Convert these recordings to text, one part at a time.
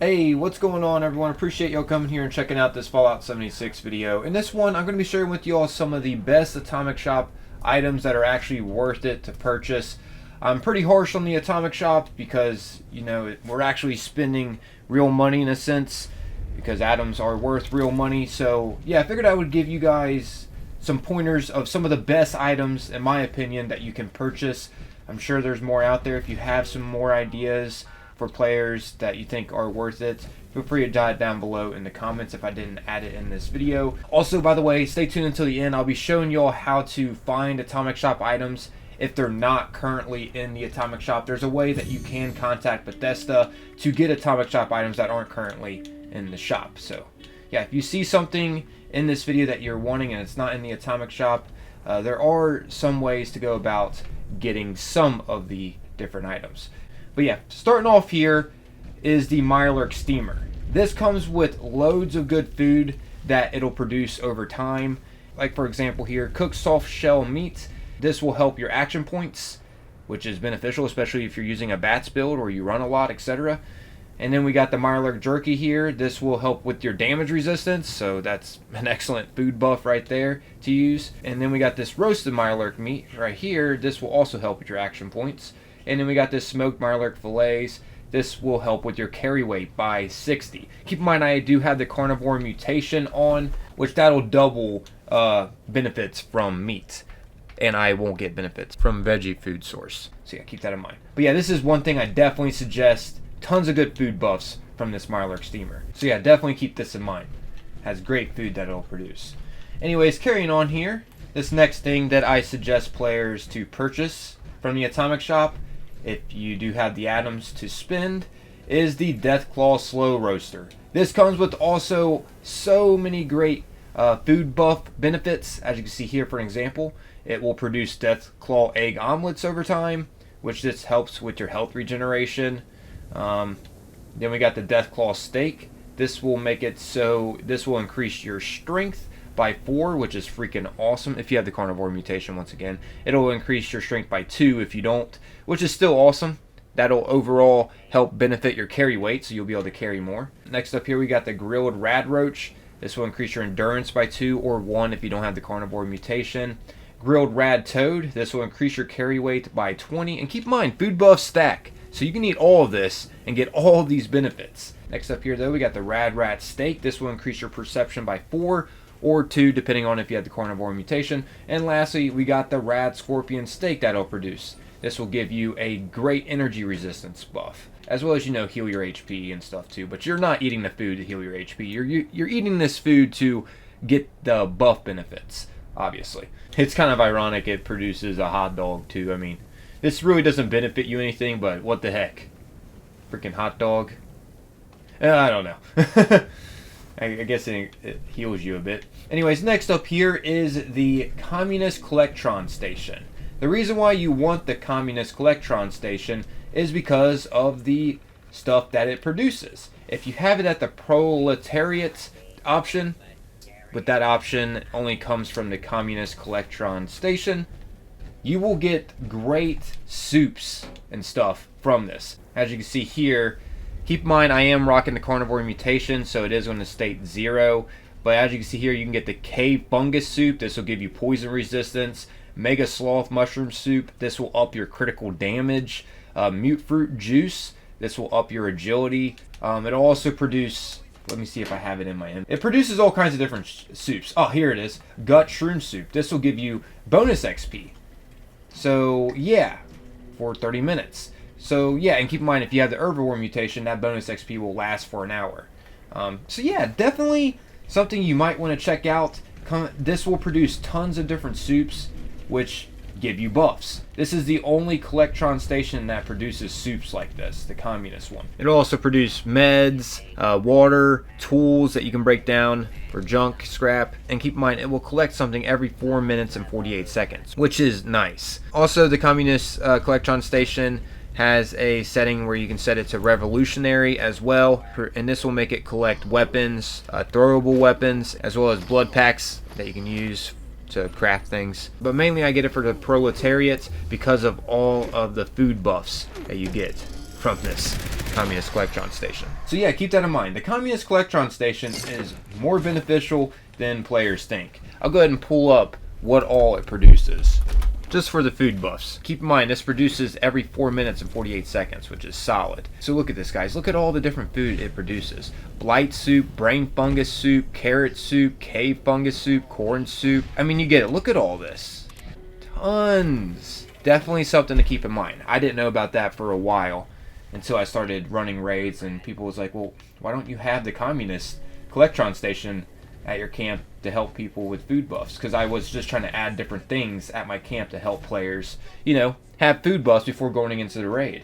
Hey, what's going on, everyone? Appreciate y'all coming here and checking out this Fallout 76 video. In this one, I'm going to be sharing with y'all some of the best Atomic Shop items that are actually worth it to purchase. I'm pretty harsh on the Atomic Shop because, you know, we're actually spending real money in a sense because atoms are worth real money. So, yeah, I figured I would give you guys some pointers of some of the best items, in my opinion, that you can purchase. I'm sure there's more out there. If you have some more ideas for players that you think are worth it, feel free to jot it down below in the comments if I didn't add it in this video. Also, by the way, stay tuned until the end. I'll be showing y'all how to find Atomic Shop items if they're not currently in the Atomic Shop. There's a way that you can contact Bethesda to get Atomic Shop items that aren't currently in the shop. So yeah, if you see something in this video that you're wanting and it's not in the Atomic Shop, there are some ways to go about getting some of the different items. But yeah, starting off here is the Mirelurk Steamer. This comes with loads of good food that it'll produce over time. Like for example here, cooked soft shell meat. This will help your action points, which is beneficial, especially if you're using a bats build or you run a lot, etc. And then we got the Mirelurk Jerky here. This will help with your damage resistance, so that's an excellent food buff right there to use. And then we got this roasted Mirelurk meat right here. This will also help with your action points. And then we got this smoked Mirelurk fillets. This will help with your carry weight by 60. Keep in mind I do have the carnivore mutation on, which that'll double benefits from meat. And I won't get benefits from veggie food source. So yeah, keep that in mind. But yeah, this is one thing I definitely suggest. Tons of good food buffs from this Mirelurk Steamer. So yeah, definitely keep this in mind. Has great food that it'll produce. Anyways, carrying on here, this next thing that I suggest players to purchase from the Atomic Shop, if you do have the atoms to spend, is the Deathclaw Slow Roaster. This comes with also so many great food buff benefits. As you can see here, for an example, it will produce Deathclaw egg omelets over time, which this helps with your health regeneration. Then we got the Deathclaw Steak. This will make it so this will increase your strength by 4, which is freaking awesome. If you have the carnivore mutation, once again, it'll increase your strength by 2 if you don't, which is still awesome. That'll overall help benefit your carry weight, so you'll be able to carry more. Next up here, we got the Grilled Rad Roach. This will increase your endurance by 2 or 1 if you don't have the carnivore mutation. Grilled Rad Toad. This will increase your carry weight by 20. And keep in mind, food buffs stack, so you can eat all of this and get all of these benefits. Next up here, though, we got the Rad Rat Steak. This will increase your perception by 4 or 2, depending on if you have the carnivore mutation. And lastly, we got the Rad Scorpion Steak that'll produce. This will give you a great energy resistance buff, as well as, you know, heal your HP and stuff too. But you're not eating the food to heal your HP. You're eating this food to get the buff benefits, obviously. It's kind of ironic it produces a hot dog too. I mean, this really doesn't benefit you anything, but what the heck? Freaking hot dog. I don't know. I guess it heals you a bit. Anyways, next up here is the Communist Collectron Station. The reason why you want the Communist Collectron Station is because of the stuff that it produces. If you have it at the Proletariat option, but that option only comes from the Communist Collectron Station, you will get great soups and stuff from this. As you can see here, keep in mind I am rocking the carnivore mutation, so it is going to state 0. But as you can see here, you can get the Cave Fungus Soup. This will give you poison resistance. Mega Sloth Mushroom Soup. This will up your critical damage. Mute Fruit Juice. This will up your agility. It'll also produce... Let me see if I have it in my end. It produces all kinds of different soups. Oh, here it is. Gut Shroom Soup. This will give you bonus XP. So, yeah, for 30 minutes. So, yeah, and keep in mind, if you have the herbivore mutation, that bonus XP will last for an hour. So, yeah, definitely something you might want to check out. This will produce tons of different soups, which give you buffs. This is the only Collectron Station that produces soups like this, the Communist one. It'll also produce meds, water, tools that you can break down for junk, scrap, and keep in mind it will collect something every 4 minutes and 48 seconds, which is nice. Also, the Communist Collectron Station has a setting where you can set it to revolutionary as well, and this will make it collect weapons, throwable weapons, as well as blood packs that you can use to craft things. But mainly I get it for the Proletariat because of all of the food buffs that you get from this Communist Collectron Station. So yeah, keep that in mind. The Communist Collectron Station is more beneficial than players think. I'll go ahead and pull up what all it produces, just for the food buffs. Keep in mind, this produces every 4 minutes and 48 seconds, which is solid. So look at this, guys. Look at all the different food it produces. Blight soup, brain fungus soup, carrot soup, cave fungus soup, corn soup. I mean, you get it. Look at all this. Tons. Definitely something to keep in mind. I didn't know about that for a while until I started running raids, and people was like, well, why don't you have the Communist Collectron Station at your camp to help people with food buffs? Because I was just trying to add different things at my camp to help players, you know, have food buffs before going into the raid.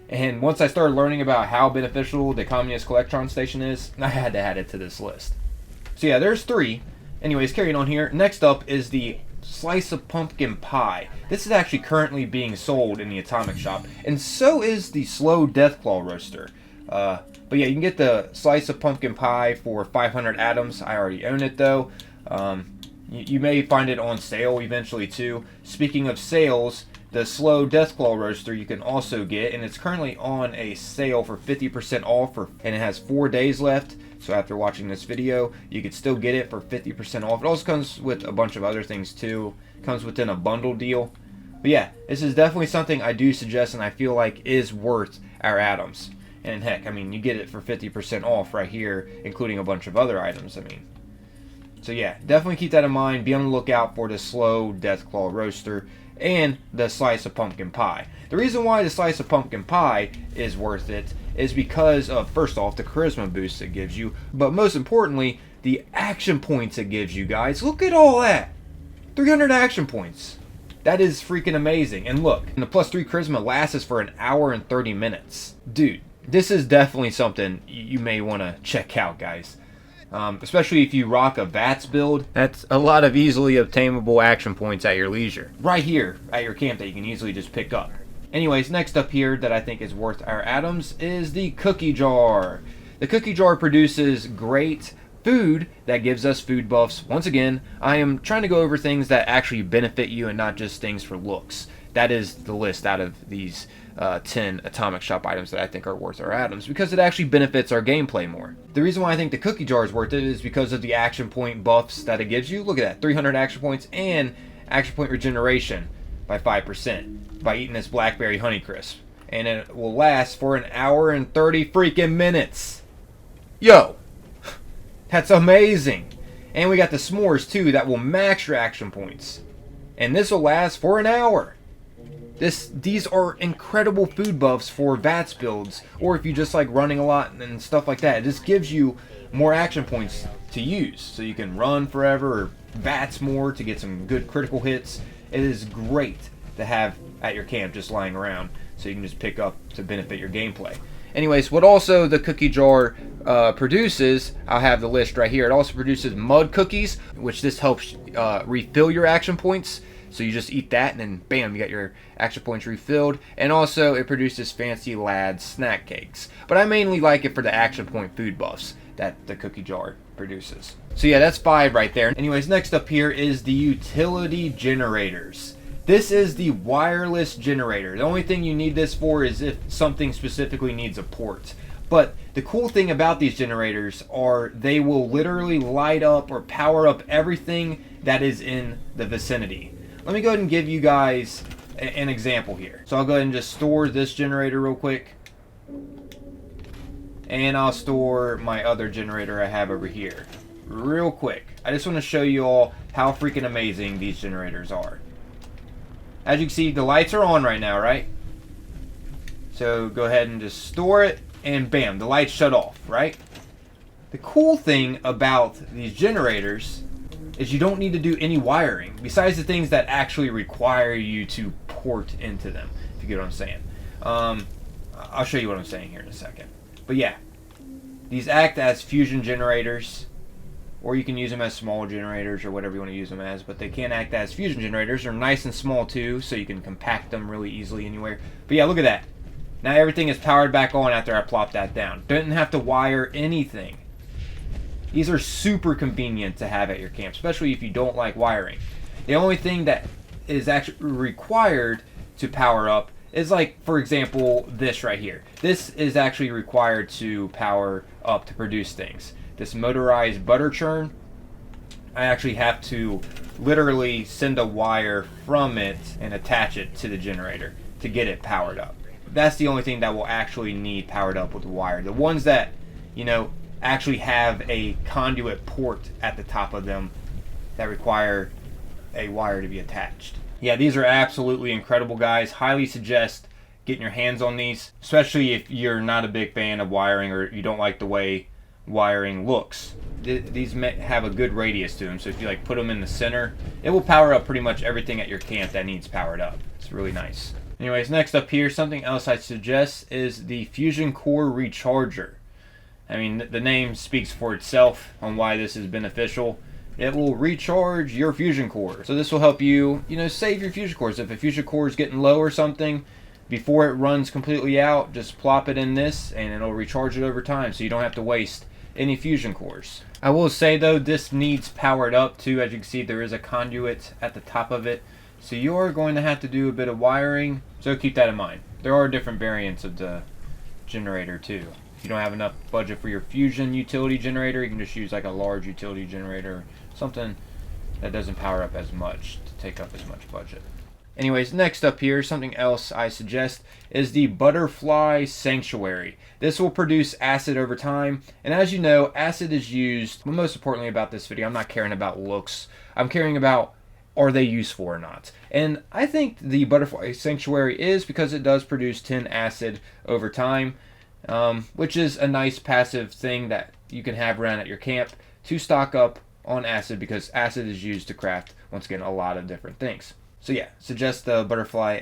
And once I started learning about how beneficial the Communist Collectron Station is, I had to add it to this list. So yeah, there's 3. Anyways, carrying on here. Next up is the Slice of Pumpkin Pie. This is actually currently being sold in the Atomic Shop, and so is the Slow Deathclaw Roaster. But yeah, you can get the Slice of Pumpkin Pie for 500 atoms. I already own it though. You may find it on sale eventually too. Speaking of sales, the Slow Deathclaw Roaster you can also get, and it's currently on a sale for 50% off, and it has 4 days left. So after watching this video, you could still get it for 50% off. It also comes with a bunch of other things too. It comes within a bundle deal. But yeah, this is definitely something I do suggest and I feel like is worth our atoms. And heck, I mean, you get it for 50% off right here, including a bunch of other items, I mean. So yeah, definitely keep that in mind. Be on the lookout for the Slow Deathclaw Roaster and the Slice of Pumpkin Pie. The reason why the Slice of Pumpkin Pie is worth it is because of, first off, the charisma boost it gives you, but most importantly, the action points it gives you, guys. Look at all that! 300 action points. That is freaking amazing. And look, and the +3 charisma lasts for an hour and 30 minutes. Dude, this is definitely something you may want to check out, guys. Especially if you rock a VATS build. That's a lot of easily obtainable action points at your leisure. Right here at your camp that you can easily just pick up. Anyways, next up here that I think is worth our atoms is the cookie jar. The cookie jar produces great food that gives us food buffs. Once again, I am trying to go over things that actually benefit you and not just things for looks. That is the list out of these 10 Atomic Shop items that I think are worth our atoms, because it actually benefits our gameplay more. The reason why I think the cookie jar is worth it is because of the action point buffs that it gives you. Look at that, 300 action points and action point regeneration by 5% by eating this blackberry Honeycrisp. And it will last for an hour and 30 freaking minutes. Yo, that's amazing. And we got the s'mores too that will max your action points. And this will last for an hour. These are incredible food buffs for VATS builds, or if you just like running a lot and stuff like that. It just gives you more action points to use, so you can run forever or VATS more to get some good critical hits. It is great to have at your camp just lying around, so you can just pick up to benefit your gameplay. Anyways, what also the cookie jar produces, I'll have the list right here. It also produces mud cookies, which this helps refill your action points. So you just eat that and then bam, you got your action points refilled. And also it produces Fancy Lads snack cakes. But I mainly like it for the action point food buffs that the cookie jar produces. So yeah, that's 5 right there. Anyways, next up here is the utility generators. This is the wireless generator. The only thing you need this for is if something specifically needs a port. But the cool thing about these generators are they will literally light up or power up everything that is in the vicinity. Let me go ahead and give you guys an example here. So I'll go ahead and just store this generator real quick. And I'll store my other generator I have over here real quick. I just want to show you all how freaking amazing these generators are. As you can see, the lights are on right now, right? So go ahead and just store it, and bam, the lights shut off, right? The cool thing about these generators is you don't need to do any wiring besides the things that actually require you to port into them, if you get what I'm saying. I'll show you what I'm saying here in a second. But yeah, these act as fusion generators, or you can use them as small generators or whatever you want to use them as, but they can act as fusion generators. They're nice and small too, so you can compact them really easily anywhere. But yeah, look at that. Now everything is powered back on after I plop that down. Didn't have to wire anything. These are super convenient to have at your camp, especially if you don't like wiring. The only thing that is actually required to power up is like, for example, this right here. This is actually required to power up to produce things. This motorized butter churn, I actually have to literally send a wire from it and attach it to the generator to get it powered up. That's the only thing that will actually need powered up with the wire. The ones that, you know, actually have a conduit port at the top of them that require a wire to be attached. Yeah, these are absolutely incredible, guys. Highly suggest getting your hands on these, especially if you're not a big fan of wiring or you don't like the way wiring looks. These have a good radius to them, so if you like put them in the center, it will power up pretty much everything at your camp that needs powered up. It's really nice. Anyways, next up here, something else I suggest is the Fusion Core Recharger. I mean, the name speaks for itself on why this is beneficial. It will recharge your fusion core. So this will help you, save your fusion cores. If a fusion core is getting low or something, before it runs completely out, just plop it in this and it'll recharge it over time, so you don't have to waste any fusion cores. I will say though, this needs powered up too. As you can see, there is a conduit at the top of it, so you are going to have to do a bit of wiring, so keep that in mind. There are different variants of the generator too. If you don't have enough budget for your fusion utility generator, you can just use like a large utility generator, something that doesn't power up as much to take up as much budget. Anyways, next up here, something else I suggest is the Butterfly Sanctuary. This will produce acid over time, and as you know, acid is used, but most importantly about this video, I'm not caring about looks. I'm caring about, are they useful or not? And I think the Butterfly Sanctuary is, because it does produce 10 acid over time, which is a nice passive thing that you can have around at your camp to stock up on acid, because acid is used to craft, once again, a lot of different things. So yeah, suggest the Butterfly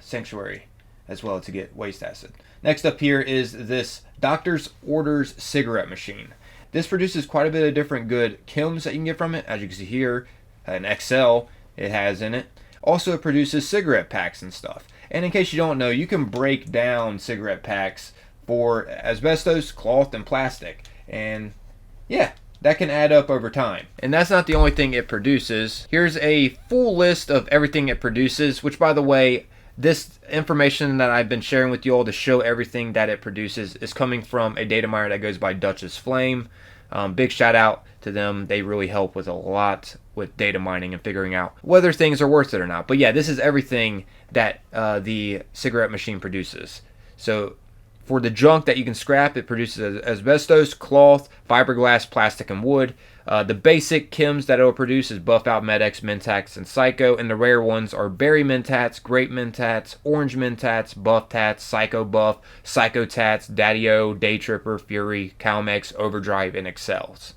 Sanctuary as well to get waste acid. Next up here is this Doctor's Orders cigarette machine. This produces quite a bit of different good chems that you can get from it. As you can see here, an XL it has in it. Also, it produces cigarette packs and stuff. And in case you don't know, you can break down cigarette packs for asbestos, cloth, and plastic. And yeah, that can add up over time. And that's not the only thing it produces. Here's a full list of everything it produces, which, by the way, this information that I've been sharing with you all to show everything that it produces is coming from a data miner that goes by Dutch's Flame. Big shout out to them. They really help with a lot with data mining and figuring out whether things are worth it or not. But yeah, this is everything that the cigarette machine produces. So for the junk that you can scrap, it produces asbestos, cloth, fiberglass, plastic, and wood. The basic chems that it will produce is Buff Out, Medex, Mentats, and Psycho. And the rare ones are Berry Mentats, Grape Mentats, Orange Mentats, Buff Tats, Psycho Buff, Psycho Tats, Daddy-O, Day Tripper, Fury, Calmex, Overdrive, and Excels.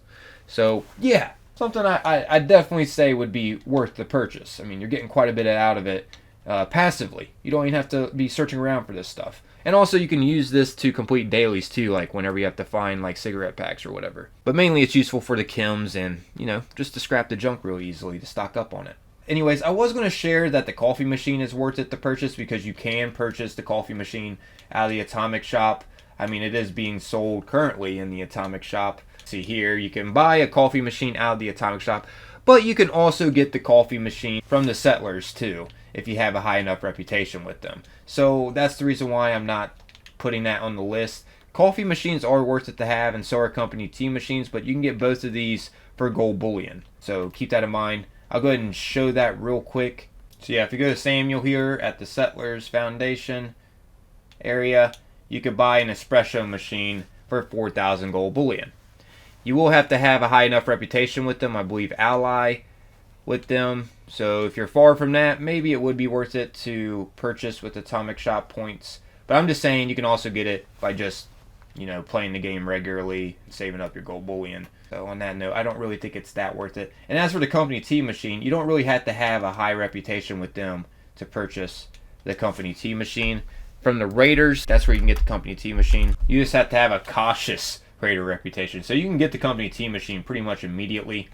So yeah, something I definitely say would be worth the purchase. I mean, you're getting quite a bit out of it passively. You don't even have to be searching around for this stuff. And also you can use this to complete dailies too, like whenever you have to find like cigarette packs or whatever. But mainly it's useful for the chems and, just to scrap the junk real easily to stock up on it. Anyways, I was going to share that the coffee machine is worth it to purchase, because you can purchase the coffee machine out of the Atomic Shop. I mean, it is being sold currently in the Atomic Shop. See here, you can buy a coffee machine out of the Atomic Shop, but you can also get the coffee machine from the Settlers too, if you have a high enough reputation with them. So that's the reason why I'm not putting that on the list. Coffee machines are worth it to have, and so are company tea machines, but you can get both of these for gold bullion. So keep that in mind. I'll go ahead and show that real quick. So yeah, if you go to Samuel here at the Settlers Foundation area, you could buy an espresso machine for 4,000 gold bullion. You will have to have a high enough reputation with them, I believe ally with them. So if you're far from that, maybe it would be worth it to purchase with Atomic Shop points. But I'm just saying you can also get it by just, playing the game regularly and saving up your gold bullion. So on that note, I don't really think it's that worth it. And as for the company tea machine, you don't really have to have a high reputation with them to purchase the company tea machine. From the Raiders, that's where you can get the company tea machine. You just have to have a cautious Raider reputation. So you can get the company tea machine pretty much immediately.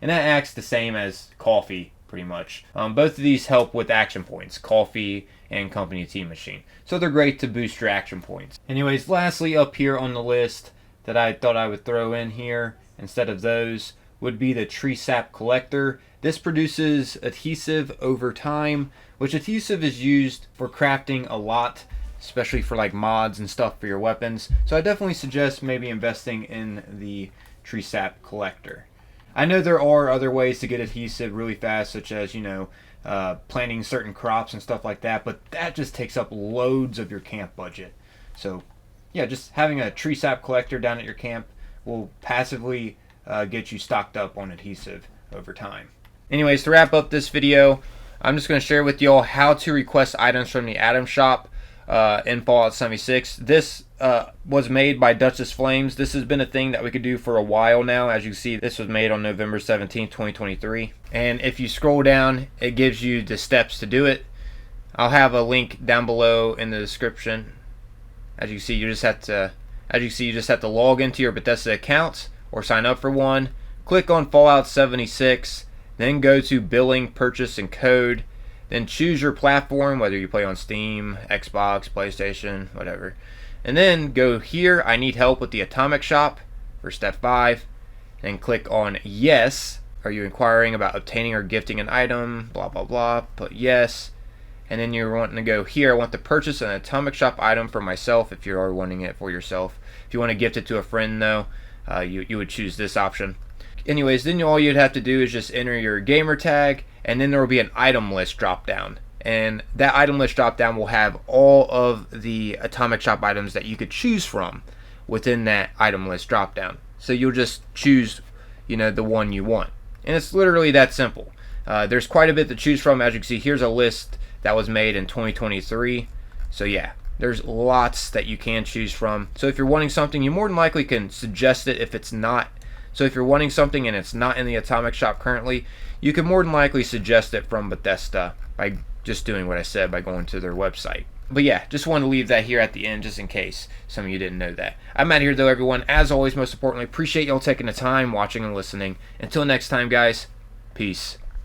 And that acts the same as coffee, pretty much. Both of these help with action points, coffee and company tea machine. So they're great to boost your action points. Anyways, lastly up here on the list that I thought I would throw in here instead of those would be the Tree Sap Collector. This produces adhesive over time, which adhesive is used for crafting a lot, especially for like mods and stuff for your weapons. So I definitely suggest maybe investing in the tree sap collector. I know there are other ways to get adhesive really fast, such as, planting certain crops and stuff like that, but that just takes up loads of your camp budget. So yeah, just having a tree sap collector down at your camp will passively get you stocked up on adhesive over time. Anyways, to wrap up this video, I'm just going to share with you all how to request items from the item shop in Fallout 76. This was made by Duchess Flames. This has been a thing that we could do for a while now. As you can see, this was made on November 17th, 2023. And if you scroll down, it gives you the steps to do it. I'll have a link down below in the description. As you can see, you just have to log into your Bethesda account or sign up for one. Click on Fallout 76, then go to Billing, Purchase, and Code. Then choose your platform, whether you play on Steam, Xbox, PlayStation, whatever. And then go here, I need help with the Atomic Shop for step 5. Then click on Yes. Are you inquiring about obtaining or gifting an item? Blah, blah, blah. Put yes. And then you're wanting to go here, I want to purchase an Atomic Shop item for myself if you are wanting it for yourself. If you want to gift it to a friend though, you would choose this option. Anyways, then all you'd have to do is just enter your gamer tag, and then there will be an item list drop down. And that item list drop down will have all of the Atomic Shop items that you could choose from within that item list drop down. So you'll just choose, the one you want. And it's literally that simple. There's quite a bit to choose from. As you can see, here's a list that was made in 2023. So yeah, there's lots that you can choose from. So if you're wanting something, you more than likely can suggest it if it's not. So if you're wanting something and it's not in the Atomic Shop currently, you can more than likely suggest it from Bethesda by just doing what I said, by going to their website. But yeah, just wanted to leave that here at the end just in case some of you didn't know that. I'm out of here though, everyone. As always, most importantly, appreciate y'all taking the time watching and listening. Until next time, guys, peace.